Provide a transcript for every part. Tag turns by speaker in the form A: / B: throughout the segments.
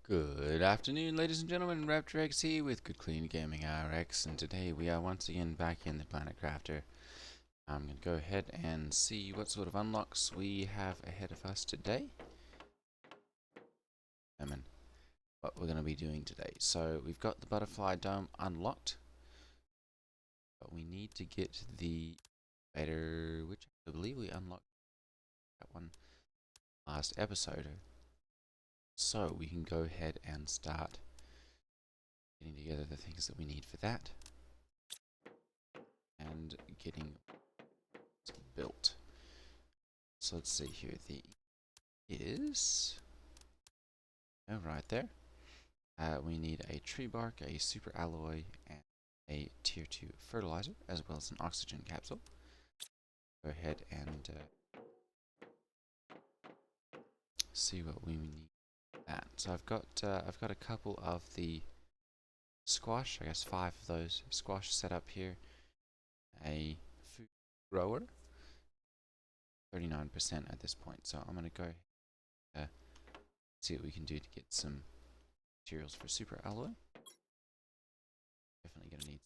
A: Good afternoon, ladies and gentlemen. Raptor X here with Good Clean Gaming RX, and today we are once again back in the Planet Crafter. I'm going to go ahead and see what sort of unlocks we have ahead of us today. And what we're going to be doing today. So we've got the Butterfly Dome unlocked, but we need to get the Incubator, which I believe we unlocked that one last episode. So we can go ahead and start getting together the things that we need for that and getting built. So let's see here. The is right there. We need a tree bark, a super alloy, and a tier 2 fertilizer, as well as an oxygen capsule. Go ahead and see what we need. That. So I've got a couple of the squash. I guess 5 of those squash set up here. A food grower, 39% at this point. So I'm gonna go see what we can do to get some materials for super alloy. Definitely gonna need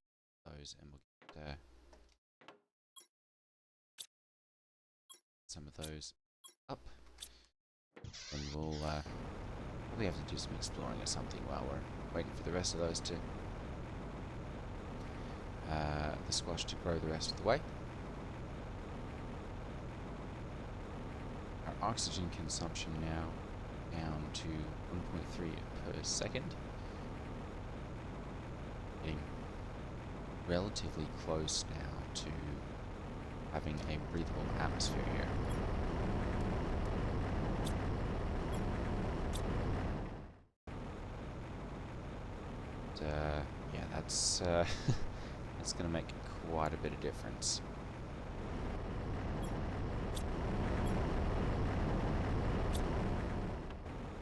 A: those, and we'll get some of those up, and we'll probably have to do some exploring or something while we're waiting for the rest of those to the squash to grow the rest of the way. Our oxygen consumption now down to 1.3 per second. Getting relatively close now to having a breathable atmosphere here. And, yeah, that's that's going to make quite a bit of difference.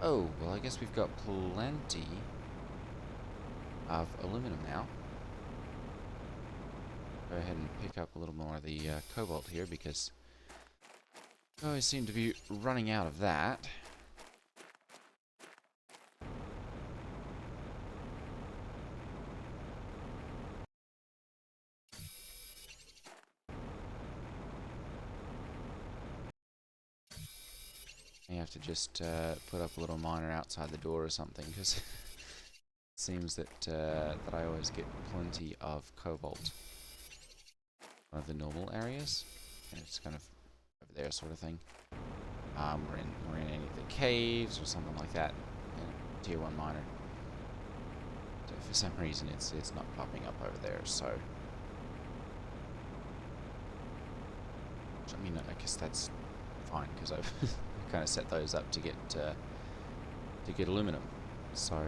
A: Oh, well, I guess we've got plenty of aluminum now. Go ahead and pick up a little more of the cobalt here, because I always seem to be running out of that. You have to just put up a little miner outside the door or something, because it seems that I always get plenty of cobalt. One of the normal areas, and it's kind of over there, sort of thing. We're in any of the caves or something like that. Tier 1 miner. So for some reason, it's not popping up over there. So, I mean, I guess that's fine, because I've kind of set those up to get aluminum. So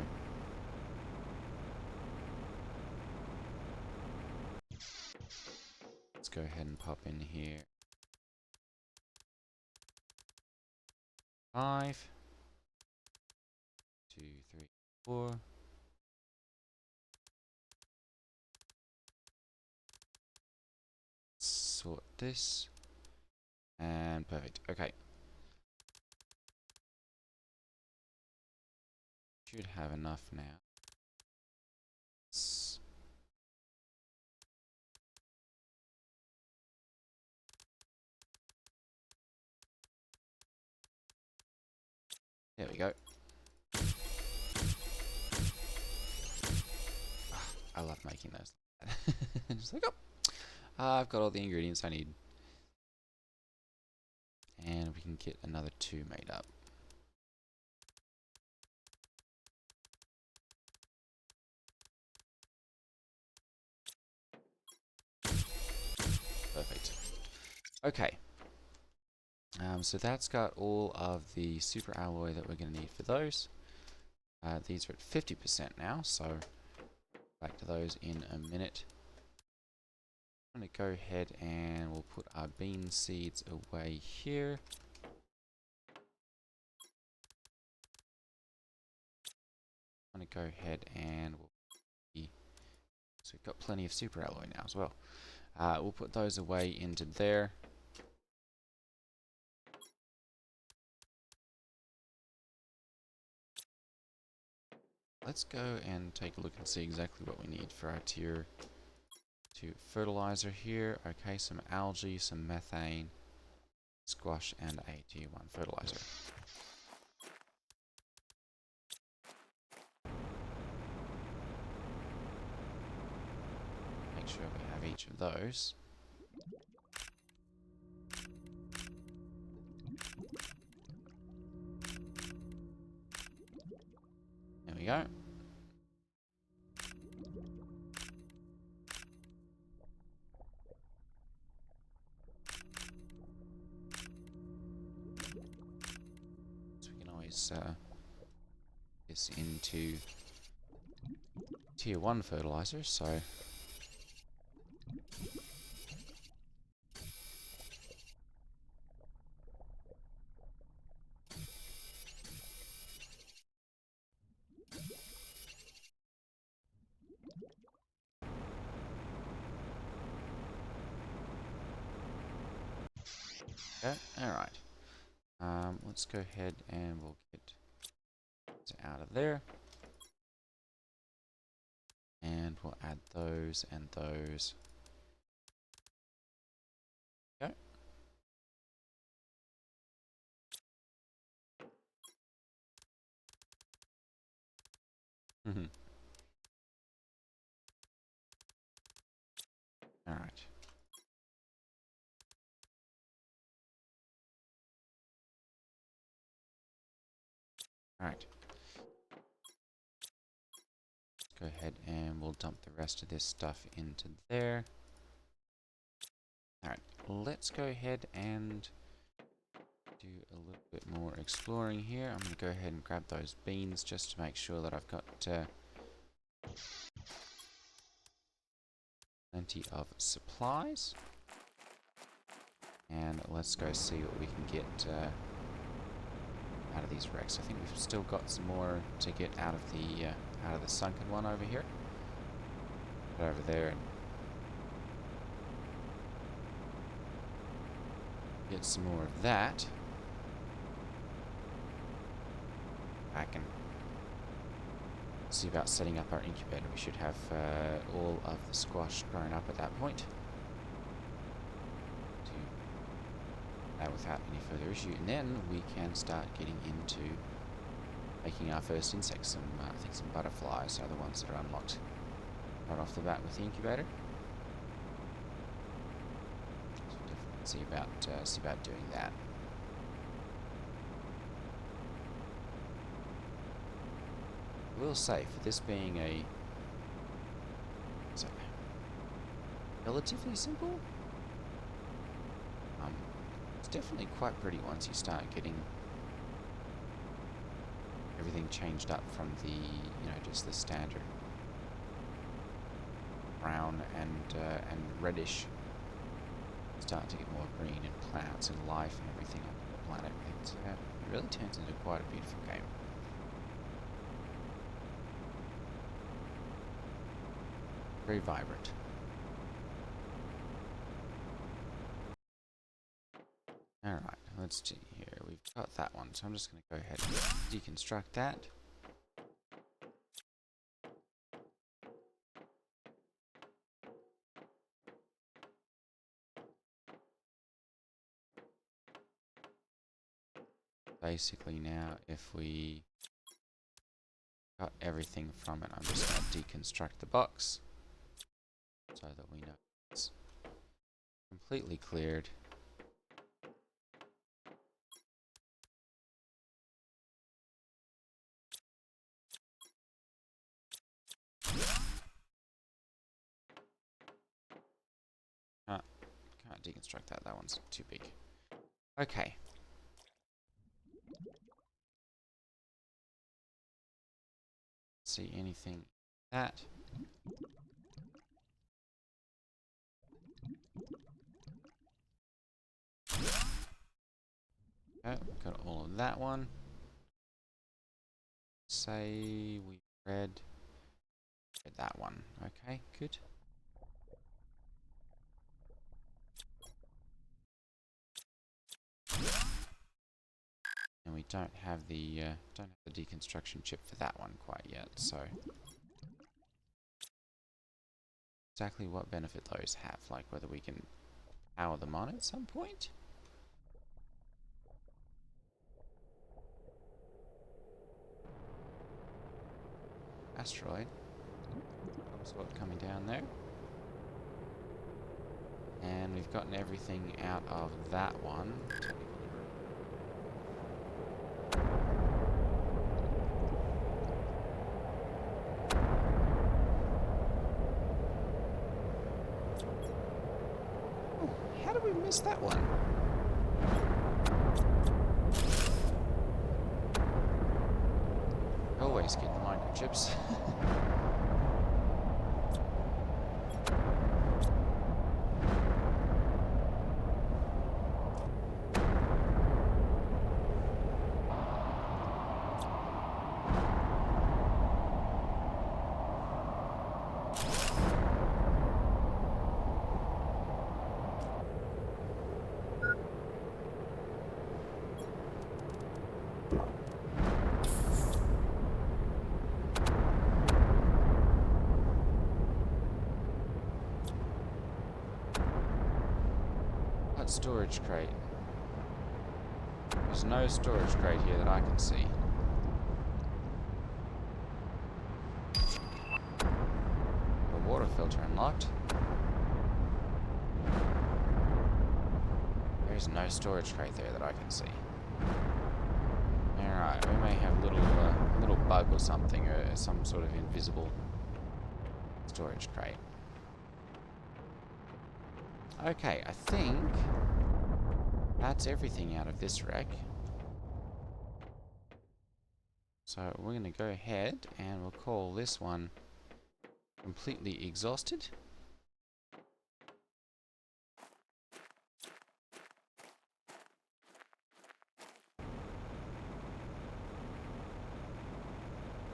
A: let's go ahead and pop in here. 5, 2, 3, 4. Sort this. And perfect. Okay. Should have enough now. There we go. I love making those. Just like, oh, I've got all the ingredients I need. And we can get another 2 made up. Perfect. Okay. So that's got all of the super alloy that we're going to need for those. These are at 50% now, so back to those in a minute. I'm going to go ahead and we'll put our bean seeds away here. I'm going to go ahead and so we've got plenty of super alloy now as well. We'll put those away into there. let's go and take a look and see exactly what we need for our tier 2 fertilizer here. Okay, some algae, some methane, squash, and a tier 1 fertilizer. Make sure we have each of those. There we go. So we can always this into tier 1 fertilizer, so okay, alright. Let's go ahead and we'll get it out of there. And we'll add those and those. Okay. Alright. Alright. Go ahead and we'll dump the rest of this stuff into there. Alright, let's go ahead and do a little bit more exploring here. I'm going to go ahead and grab those beans just to make sure that I've got plenty of supplies. And let's go see what we can get out of these wrecks. I think we've still got some more to get out of the sunken one over here. Put over there and get some more of that. I can see about setting up our incubator. We should have all of the squash grown up at that point. Without any further issue, and then we can start getting into making our first insects. I think some butterflies are the ones that are unlocked right off the bat with the incubator. So definitely see about doing that. I will say, for this being a relatively simple, it's definitely quite pretty once you start getting everything changed up from the, just the standard brown and reddish. Start to get more green and plants and life and everything on the planet. It really turns into quite a beautiful game. Very vibrant. Alright, let's see here. We've got that one, so I'm just going to go ahead and deconstruct that. Basically now, if we got everything from it, I'm just going to deconstruct the box so that we know it's completely cleared. Can't deconstruct that. That one's too big. Okay. See anything that? Okay, got all of that one. Say we read that one. Okay, good. And we don't have the deconstruction chip for that one quite yet, so exactly what benefit those have, like whether we can power them on at some point. Asteroid. Some sort coming down there. And we've gotten everything out of that one. Oh, how did we miss that one? Always get the microchips. Storage crate. There's no storage crate here that I can see. The water filter unlocked. There's no storage crate there that I can see. Alright, we may have a little bug or something, or some sort of invisible storage crate. Okay, I think that's everything out of this wreck. So we're going to go ahead and we'll call this one completely exhausted.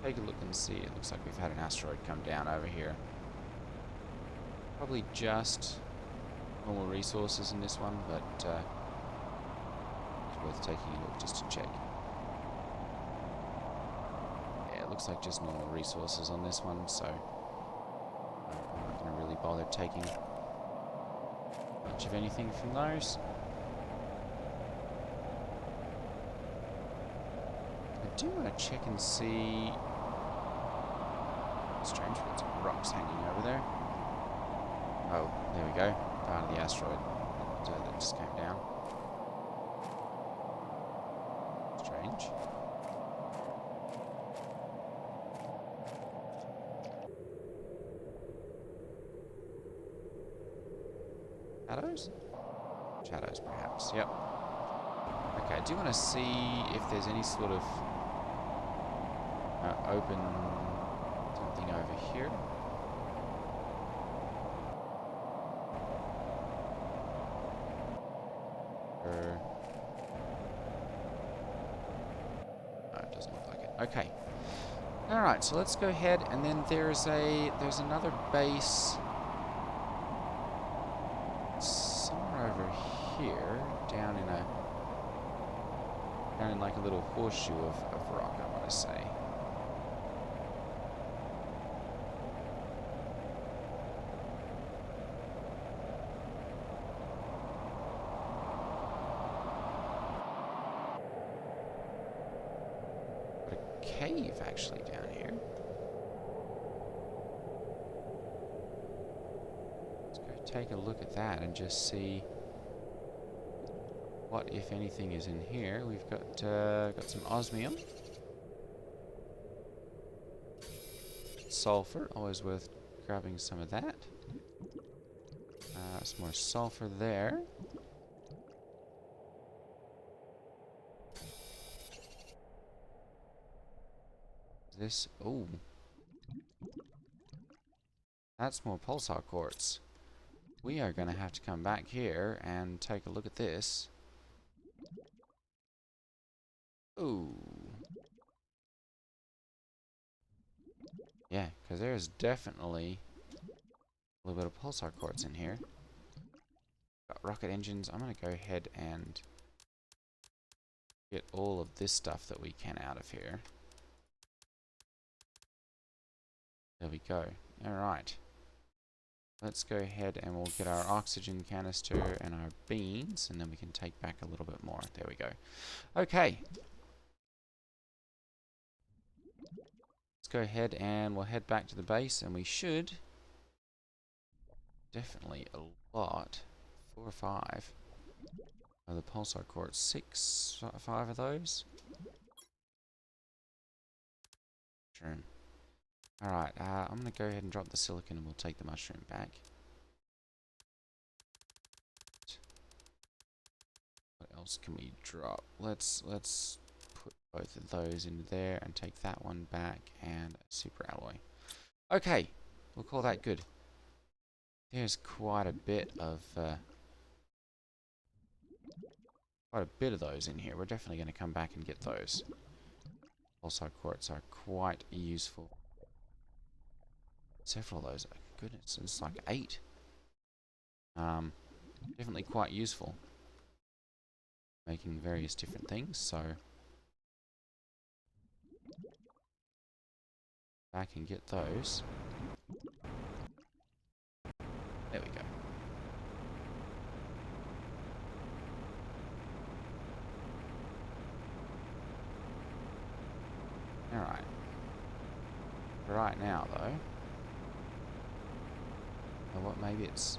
A: Take a look and see. It looks like we've had an asteroid come down over here. Probably just normal resources in this one, but it's worth taking a look just to check. Yeah, it looks like just normal resources on this one, so I'm not going to really bother taking much of anything from those. I do want to check and see. Strange, we've got some rocks hanging over there. Oh, there we go. Part of the asteroid that just came down. Strange. Shadows? Shadows, perhaps. Yep. Okay, I do want to see if there's any sort of open something over here. No, it doesn't look like it. Okay. Alright, so let's go ahead, and then there's another base somewhere over here, down in like a little horseshoe of rock, I want to say. Cave actually down here. Let's go take a look at that and just see what, if anything, is in here. We've got some osmium, sulfur, always worth grabbing some of that. Some more sulfur there. This, oh, that's more pulsar quartz. We are going to have to come back here and take a look at this. Ooh. Yeah, because there's definitely a little bit of pulsar quartz in here. Got rocket engines. I'm going to go ahead and get all of this stuff that we can out of here. There we go. Alright. Let's go ahead and we'll get our oxygen canister and our beans, and then we can take back a little bit more. There we go. Okay. Let's go ahead and we'll head back to the base, and we should definitely a lot. 4 or 5. Oh, the pulsar core, 5 of those. Mushroom. Alright, I'm going to go ahead and drop the silicon and we'll take the mushroom back. What else can we drop? Let's put both of those into there and take that one back, and a super alloy. Okay, we'll call that good. There's quite a bit of those in here. We're definitely going to come back and get those. Also, quartz are quite useful. Several of those. Goodness, it's like 8. Definitely quite useful. Making various different things, so back and get those. There we go. Alright. Right now, though. Oh, what? Maybe it's...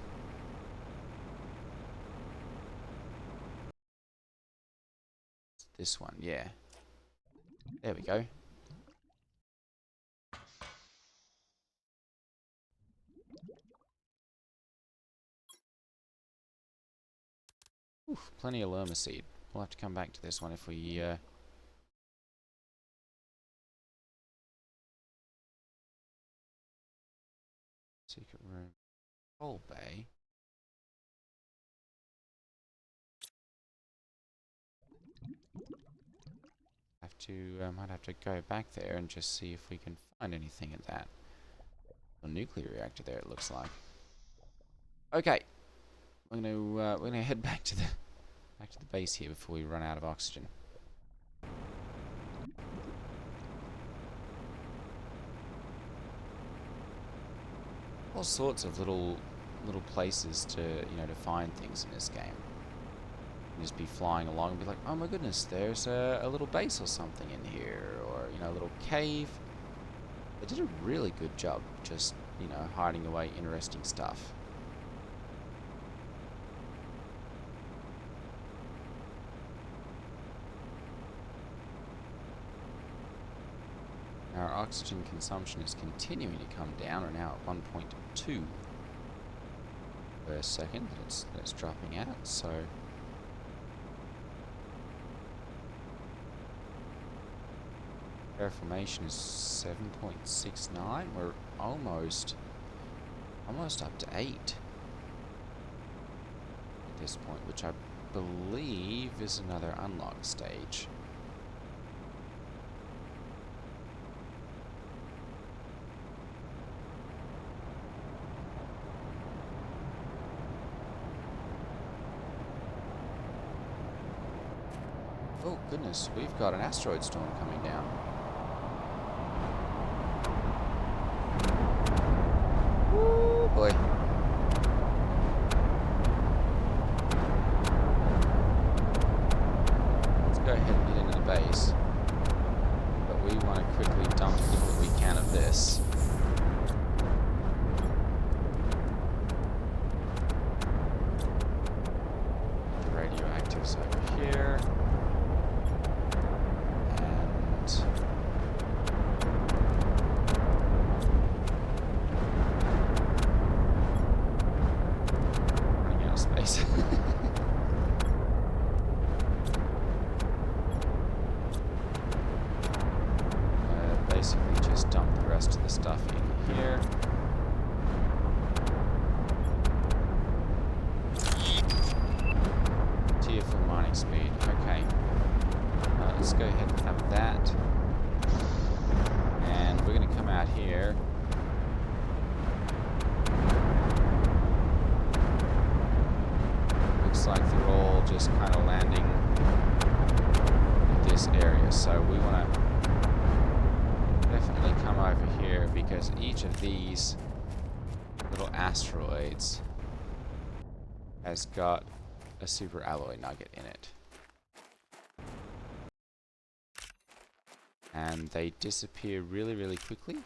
A: this one, yeah. There we go. Oof, plenty of lerma seed. We'll have to come back to this one if we... secret room. Coal bay. Might have to go back there and just see if we can find anything at that. A nuclear reactor there, it looks like. Okay, we're gonna head back to the base here before we run out of oxygen. All sorts of little places to to find things in this game. Just be flying along and be like, oh my goodness, there's a little base or something in here, or a little cave. They did a really good job just hiding away interesting stuff. Our oxygen consumption is continuing to come down. We're now at 1.2 per second that it's dropping at, so air formation is 7.69. We're almost up to 8 at this point, which I believe is another unlock stage. Oh goodness, we've got an asteroid storm coming down. Woo boy. Let's go ahead and get into the base. But we want to quickly dump what we can of this. The radioactives over here. Basically just dump the rest of the stuff in here. Tier full mining speed. Okay. Let's go ahead and have that. And we're going to come out here. Looks like they're all just kind of landing because each of these little asteroids has got a super alloy nugget in it. And they disappear really, really quickly.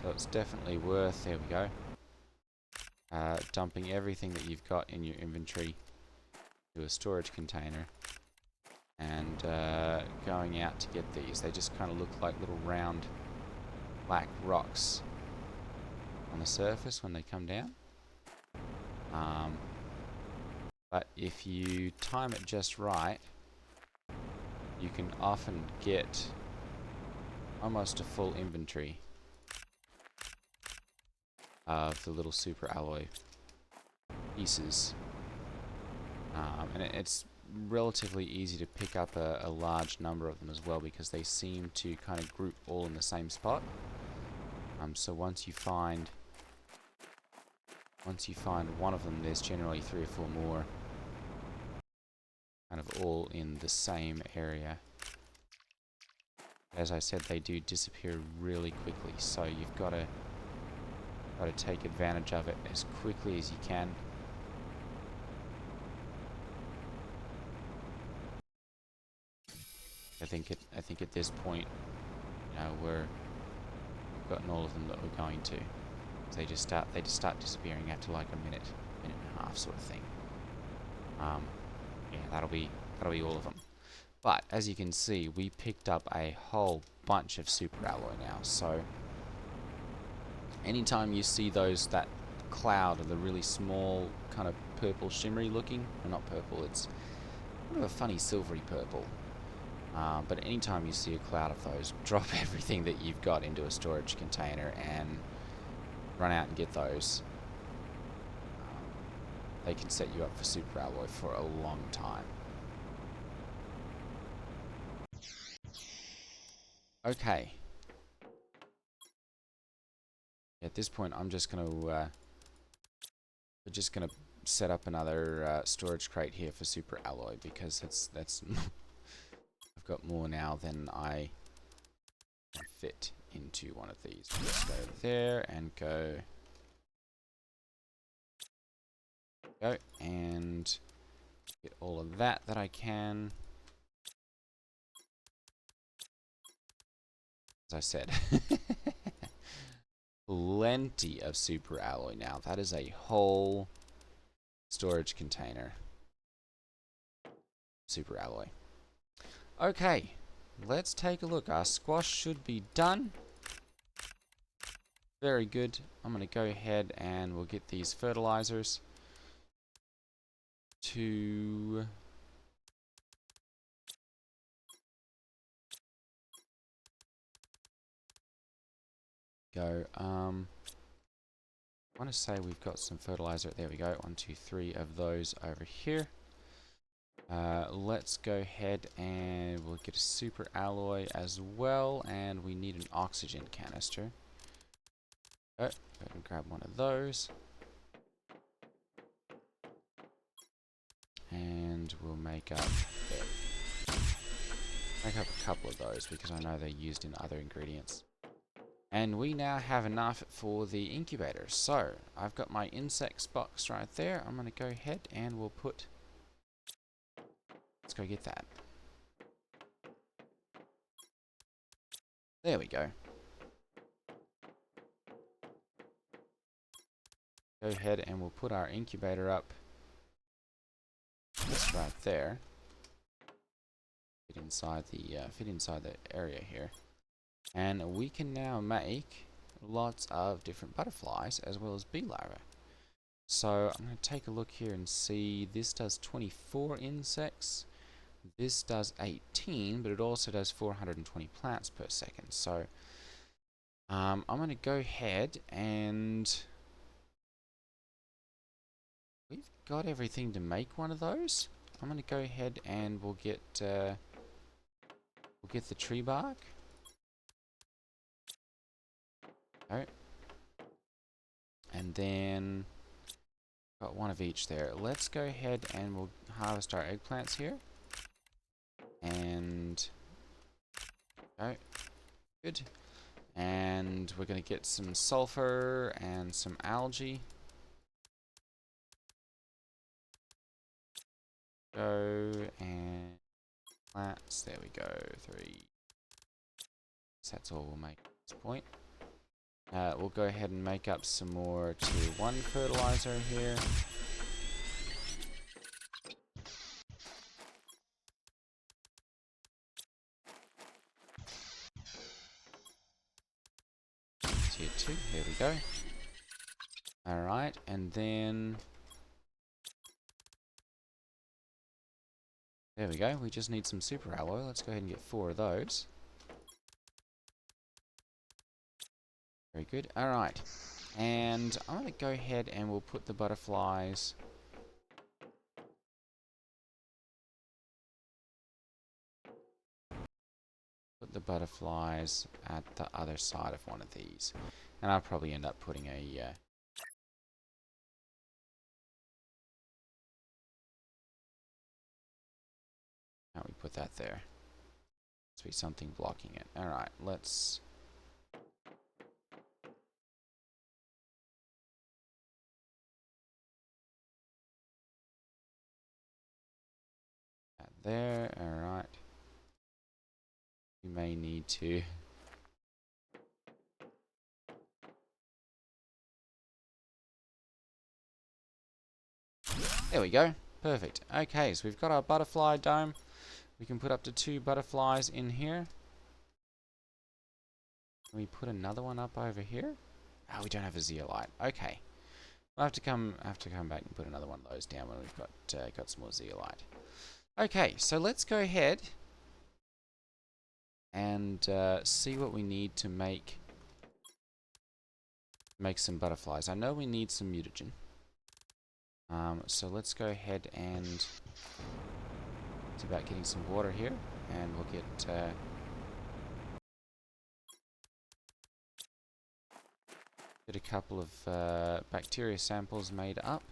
A: So it's definitely worth, there we go, dumping everything that you've got in your inventory to a storage container and going out to get these. They just kind of look like little round black rocks on the surface when they come down. But if you time it just right, you can often get almost a full inventory of the little super alloy pieces. And it's relatively easy to pick up a large number of them as well, because they seem to kind of group all in the same spot. So once you find one of them, there's generally 3 or 4 more kind of all in the same area. As I said, they do disappear really quickly, so you've got to take advantage of it as quickly as you can. I think at this point, you know, we've gotten all of them that we're going to. They just start disappearing after like a minute and a half sort of thing. Yeah, that'll be all of them. But as you can see, we picked up a whole bunch of super alloy now. So anytime you see that cloud of the really small kind of purple shimmery looking, or not purple, it's kind of a funny silvery purple. But anytime you see a cloud of those, drop everything that you've got into a storage container and run out and get those. They can set you up for super alloy for a long time. Okay. At this point, we're just gonna set up another storage crate here for super alloy, because that's I've got more now than I can fit into one of these. Let's go there and go and get all of that I can. As I said, plenty of super alloy now. That is a whole storage container. Super alloy. Okay, let's take a look. Our squash should be done. Very good. I'm going to go ahead and we'll get these fertilizers to go. I want to say we've got some fertilizer. There we go. 1, 2, 3 of those over here. Let's go ahead and we'll get a super alloy as well, and we need an oxygen canister. Go ahead and grab one of those. And we'll make up a couple of those, because I know they're used in other ingredients. And we now have enough for the incubator. So I've got my insects box right there. I'm going to go ahead and we'll put... Let's go get that. There we go. Go ahead and we'll put our incubator up just right there. Fit inside the area here. And we can now make lots of different butterflies as well as bee larvae. So I'm going to take a look here and see. This does 24 insects. This does 18, but it also does 420 plants per second. So I'm going to go ahead and we've got everything to make one of those. I'm going to go ahead and we'll get the tree bark. Okay. And then got one of each there. Let's go ahead and we'll harvest our eggplants here. And oh, good. And we're going to get some sulfur and some algae. Go and plants. There we go. 3. So that's all we'll make at this point. We'll go ahead and make up some more Tier 1 fertilizer here. Tier 2, there we go. Alright, and then... there we go, we just need some super alloy. Let's go ahead and get 4 of those. Very good. Alright, and I'm going to go ahead and we'll put the butterflies... put the butterflies at the other side of one of these. And I'll probably end up putting a... how we put that there? Must be something blocking it. Alright, let's... that there, alright. We may need to... there we go. Perfect. Okay, so we've got our butterfly dome. We can put up to 2 butterflies in here. Can we put another one up over here? Oh, we don't have a zeolite. Okay. We'll have to come back and put another one of those down when we've got some more zeolite. Okay, so let's go ahead and see what we need to make some butterflies. I know we need some mutagen. So let's go ahead and it's about getting some water here, and we'll get a couple of bacteria samples made up,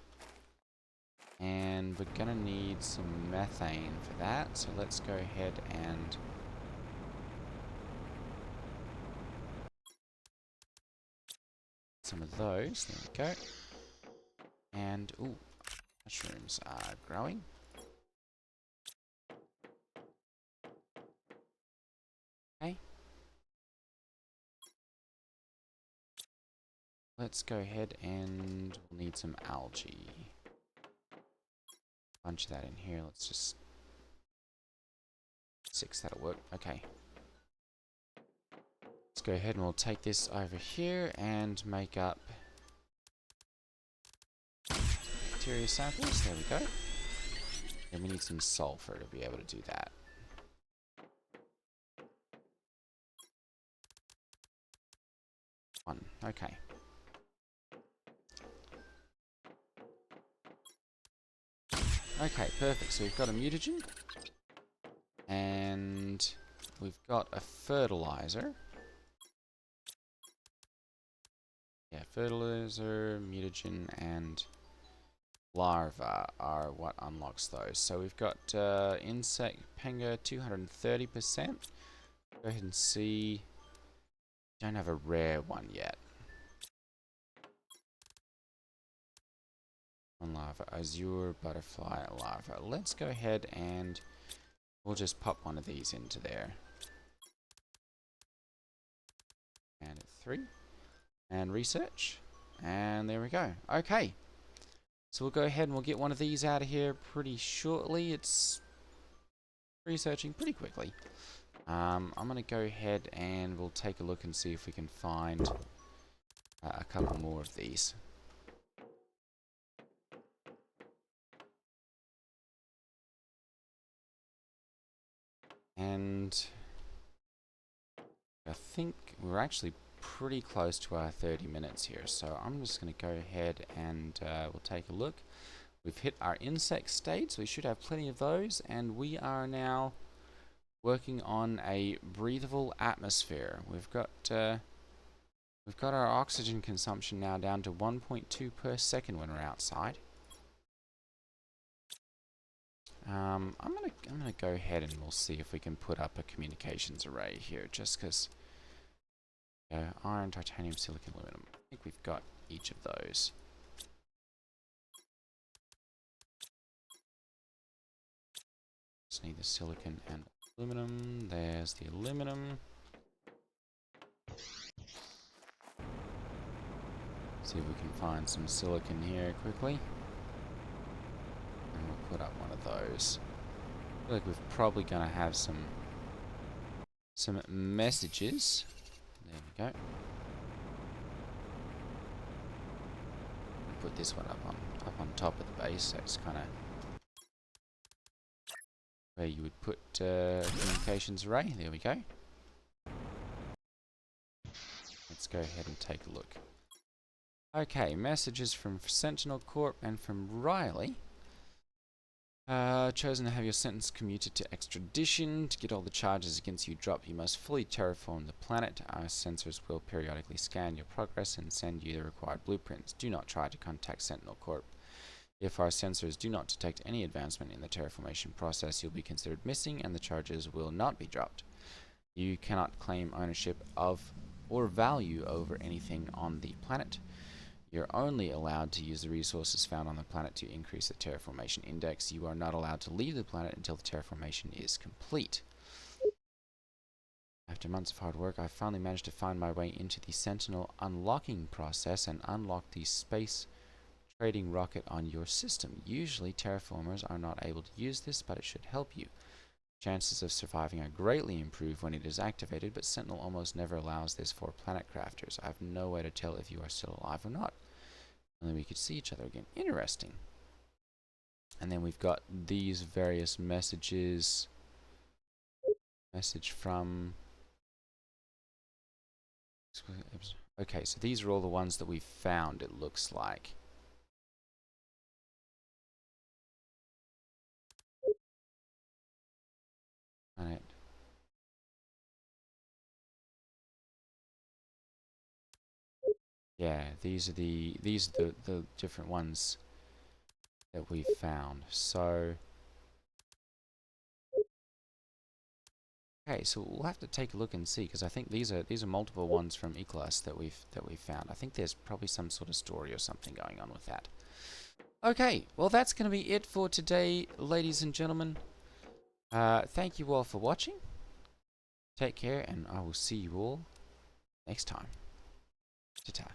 A: and we're gonna need some methane for that. So let's go ahead and some of those. There we go. And ooh, mushrooms are growing. Okay. Let's go ahead and we'll need some algae. Bunch of that in here. Let's just 6, that'll work. Okay. Let's go ahead and we'll take this over here and make up bacteria samples. There we go. And we need some sulfur to be able to do that. One. Okay. Okay, perfect. So we've got a mutagen. And we've got a fertilizer. Yeah, fertilizer, mutagen, and larva are what unlocks those. So we've got insect panga 230%. Go ahead and see. Don't have a rare one yet. One larva, azure butterfly larva. Let's go ahead and we'll just pop one of these into there. And 3. And research. And there we go. Okay. So we'll go ahead and we'll get one of these out of here pretty shortly. It's researching pretty quickly. I'm going to go ahead and we'll take a look and see if we can find a couple more of these. And I think we're actually pretty close to our 30 minutes here, so I'm just going to go ahead and we'll take a look. We've hit our insect state, so we should have plenty of those, and we are now working on a breathable atmosphere. We've got our oxygen consumption now down to 1.2 per second when we're outside. I'm gonna go ahead and we'll see if we can put up a communications array here, just because. Iron, titanium, silicon, aluminum. I think we've got each of those. Just need the silicon and aluminum. There's the aluminum. See if we can find some silicon here quickly. And we'll put up one of those. I feel like we're probably going to have some messages. There we go. Put this one up on top of the base, so it's kind of where you would put communications array. There we go. Let's go ahead and take a look. Okay, messages from Sentinel Corp and from Riley. Chosen to have your sentence commuted to extradition. To get all the charges against you dropped, you must fully terraform the planet. Our sensors will periodically scan your progress and send you the required blueprints. Do not try to contact Sentinel Corp. If our sensors do not detect any advancement in the terraformation process, you'll be considered missing and the charges will not be dropped. You cannot claim ownership of or value over anything on the planet. You're only allowed to use the resources found on the planet to increase the terraformation index. You are not allowed to leave the planet until the terraformation is complete. After months of hard work, I finally managed to find my way into the Sentinel unlocking process and unlock the space trading rocket on your system. Usually, terraformers are not able to use this, but it should help you. Chances of surviving are greatly improved when it is activated, but Sentinel almost never allows this for planet crafters. I have no way to tell if you are still alive or not. And then we could see each other again. Interesting. And then we've got these various messages. Message from... Okay, so these are all the ones that we've found, it looks like. Right. Yeah, these are the different ones that we've found. So okay, so we'll have to take a look and see, because I think these are multiple ones from Eclas that we've found. I think there's probably some sort of story or something going on with that. Okay, well that's going to be it for today, ladies and gentlemen. Thank you all for watching. Take care, and I will see you all next time. Ta-ta.